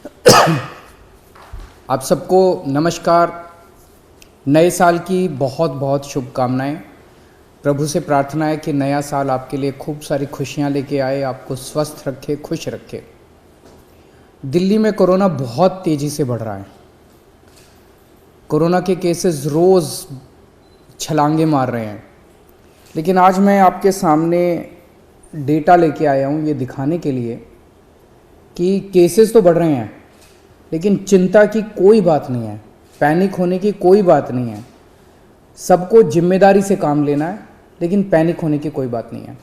आप सबको नमस्कार। नए साल की बहुत बहुत शुभकामनाएं। प्रभु से प्रार्थना है कि नया साल आपके लिए खूब सारी खुशियां लेके आए, आपको स्वस्थ रखे, खुश रखे। दिल्ली में कोरोना बहुत तेज़ी से बढ़ रहा है। कोरोना के केसेस रोज़ छलांगे मार रहे हैं। लेकिन आज मैं आपके सामने डेटा लेके आया हूँ ये दिखाने के लिए कि केसेस तो बढ़ रहे हैं, लेकिन चिंता की कोई बात नहीं है, पैनिक होने की कोई बात नहीं है। सबको जिम्मेदारी से काम लेना है, लेकिन पैनिक होने की कोई बात नहीं है।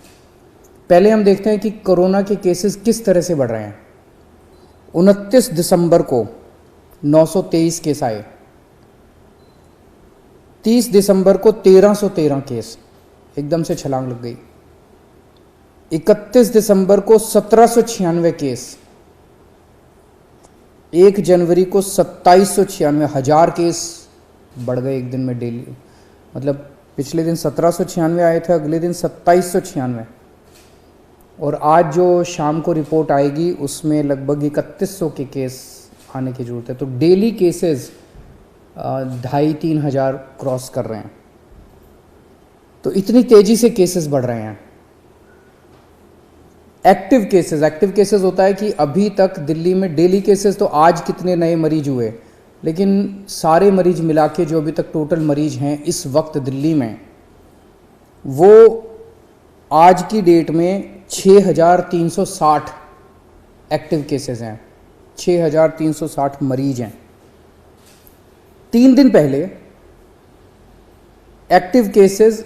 पहले हम देखते हैं कि कोरोना के केसेस किस तरह से बढ़ रहे हैं। 29 दिसंबर को 923 केस आए, 30 दिसंबर को 1313 केस, एकदम से छलांग लग गई। 31 दिसंबर को 1796 केस, 1 जनवरी को 2796, 1000 केस बढ़ गए एक दिन में डेली। मतलब पिछले दिन 1796 आए थे, अगले दिन 2796, और आज जो शाम को रिपोर्ट आएगी उसमें लगभग 3100 के केस आने की ज़रूरत है। तो डेली केसेस 2500-3000 हज़ार क्रॉस कर रहे हैं। तो इतनी तेज़ी से केसेस बढ़ रहे हैं। एक्टिव केसेस होता है कि अभी तक दिल्ली में डेली केसेस, तो आज कितने नए मरीज हुए, लेकिन सारे मरीज मिला के जो अभी तक टोटल मरीज हैं इस वक्त दिल्ली में, वो आज की डेट में 6360 एक्टिव केसेस हैं, 6360 मरीज हैं। 3 दिन पहले एक्टिव केसेस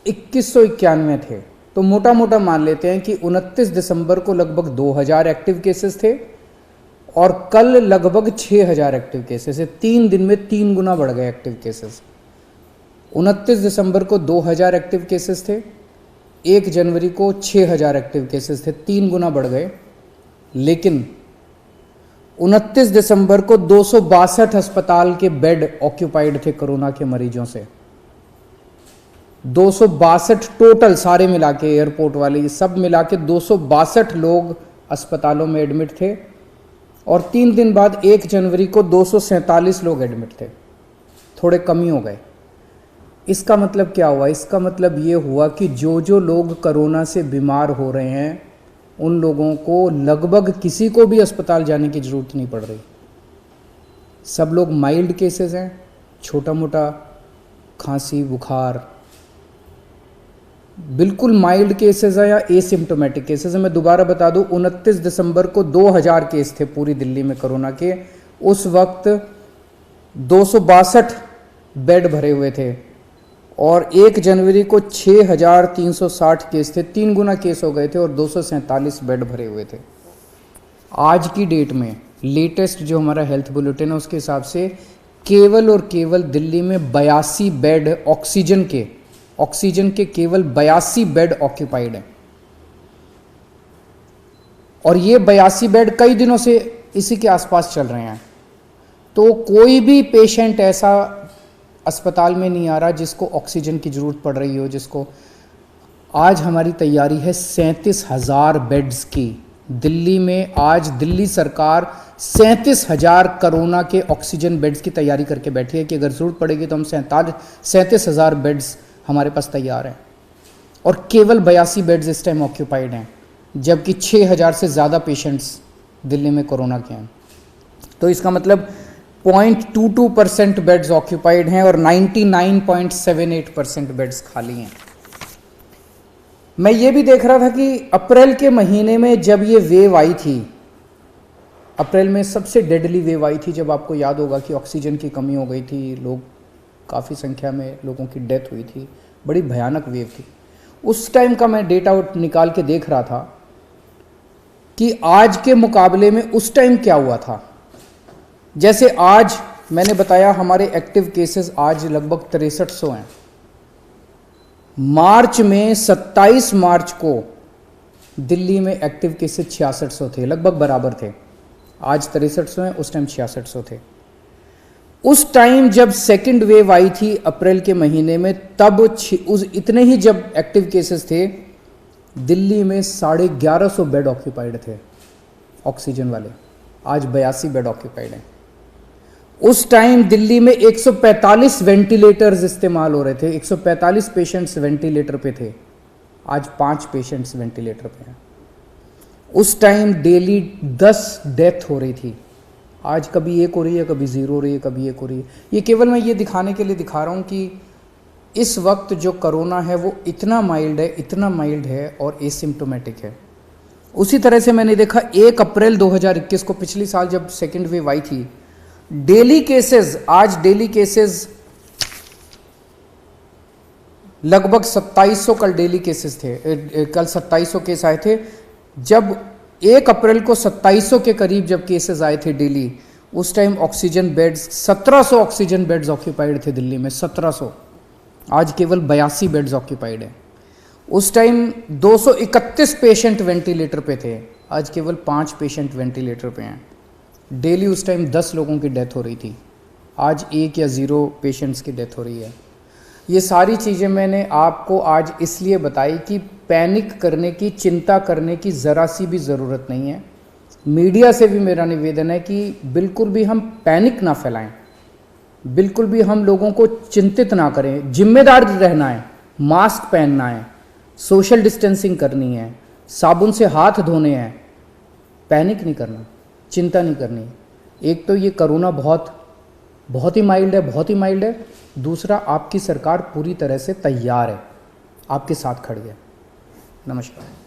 2191 थे। तो मोटा मोटा मान लेते हैं कि 29 दिसंबर को लगभग 2000 एक्टिव केसेस थे और कल लगभग 6000 एक्टिव केसेस है। 3 दिन में 3 गुना बढ़ गए एक्टिव केसेस। 29 दिसंबर को 2000 एक्टिव केसेस थे, 1 जनवरी को 6000 एक्टिव केसेस थे, 3 गुना बढ़ गए। लेकिन 29 दिसंबर को 262 अस्पताल के बेड ऑक्यूपाइड थे कोरोना के मरीजों से। 262 टोटल, सारे मिला के, एयरपोर्ट वाले सब मिला के 262 लोग अस्पतालों में एडमिट थे। और 3 दिन बाद 1 जनवरी को 247 लोग एडमिट थे, थोड़े कम ही हो गए। इसका मतलब क्या हुआ? इसका मतलब ये हुआ कि जो लोग कोरोना से बीमार हो रहे हैं उन लोगों को लगभग किसी को भी अस्पताल जाने की ज़रूरत नहीं पड़ रही। सब लोग माइल्ड केसेस हैं, छोटा मोटा खांसी बुखार, बिल्कुल माइल्ड केसेस है या एसिम्टोमेटिक केसेस है। मैं दोबारा बता दूं, 29 दिसंबर को 2000 केस थे पूरी दिल्ली में कोरोना के। उस वक्त 262 बेड भरे हुए थे और 1 जनवरी को 6360 केस थे, 3 गुना केस हो गए थे और 247 बेड भरे हुए थे। आज की डेट में लेटेस्ट जो हमारा हेल्थ बुलेटिन है उसके हिसाब से केवल और केवल दिल्ली में 82 बेड ऑक्सीजन के केवल 82 बेड ऑक्यूपाइड हैं। और ये 82 बेड कई दिनों से इसी के आसपास चल रहे हैं। तो कोई भी पेशेंट ऐसा अस्पताल में नहीं आ रहा जिसको ऑक्सीजन की ज़रूरत पड़ रही हो। जिसको आज हमारी तैयारी है 37,000 बेड्स की। दिल्ली में आज दिल्ली सरकार 37,000 कोरोना के ऑक्सीजन बेड्स की तैयारी करके बैठी है कि अगर ज़रूरत पड़ेगी तो हम 37,000 बेड्स हमारे पास तैयार हैं। और केवल 82 बेड्स इस टाइम ऑक्यूपाइड हैं, जबकि 6000 से ज़्यादा पेशेंट्स दिल्ली में कोरोना के हैं। तो इसका मतलब 0.22% बेड्स ऑक्यूपाइड हैं और 99.78% बेड्स खाली हैं। मैं ये भी देख रहा था कि अप्रैल के महीने में जब ये वेव आई थी, अप्रैल में सबसे डेडली वेव आई थी, जब आपको याद होगा कि ऑक्सीजन की कमी हो गई थी, लोग काफ़ी संख्या में लोगों की डेथ हुई थी, बड़ी भयानक वेव थी। उस टाइम का मैं डेटा निकाल के देख रहा था कि आज के मुकाबले में उस टाइम क्या हुआ था। जैसे आज मैंने बताया हमारे एक्टिव केसेस आज लगभग 6300 हैं। मार्च में 27 मार्च को दिल्ली में एक्टिव केसेस 6600 थे, लगभग बराबर थे। आज 6300 हैं, उस टाइम 6600 थे। उस टाइम जब सेकंड वेव आई थी अप्रैल के महीने में, तब इतने ही जब एक्टिव केसेस थे, दिल्ली में 1150 बेड ऑक्यूपाइड थे ऑक्सीजन वाले। आज 82 बेड ऑक्यूपाइड हैं। उस टाइम दिल्ली में 145 वेंटिलेटर्स इस्तेमाल हो रहे थे, 145 पेशेंट्स वेंटिलेटर पे थे, आज 5 पेशेंट्स वेंटिलेटर पे हैं। उस टाइम डेली 10 डेथ हो रही थी, आज कभी 1 हो रही है, कभी 0 हो रही है, कभी 1 हो रही है। ये केवल मैं ये दिखाने के लिए दिखा रहा हूँ कि इस वक्त जो कोरोना है वो इतना माइल्ड है और एसिम्प्टोमेटिक है। उसी तरह से मैंने देखा 1 अप्रैल 2021 को, पिछली साल जब सेकेंड वेव आई थी, डेली केसेस, आज डेली केसेस लगभग 2700, कल डेली केसेस थे, कल 2700 केस आए थे। जब 1 अप्रैल को 2700 के करीब जब केसेस आए थे डेली, उस time oxygen beds 1700 oxygen beds occupied थे दिल्ली में, 1700। आज केवल 82 बेड्स ऑक्यूपाइड हैं। उस टाइम 231 पेशेंट वेंटिलेटर पे थे, आज केवल 5 पेशेंट वेंटिलेटर पे हैं। डेली उस टाइम 10 लोगों की डेथ हो रही थी, आज 1 या 0 पेशेंट्स की डेथ हो रही है। ये सारी चीज़ें मैंने आपको आज इसलिए बताई कि पैनिक करने की, चिंता करने की ज़रा सी भी ज़रूरत नहीं है। मीडिया से भी मेरा निवेदन है कि बिल्कुल भी हम पैनिक ना फैलाएं, बिल्कुल भी हम लोगों को चिंतित ना करें। जिम्मेदार रहना है, मास्क पहनना है, सोशल डिस्टेंसिंग करनी है, साबुन से हाथ धोने हैं, पैनिक नहीं करना, चिंता नहीं करनी। एक तो ये कोरोना बहुत ही माइल्ड है। दूसरा, आपकी सरकार पूरी तरह से तैयार है, आपके साथ खड़ी है। नमस्कार।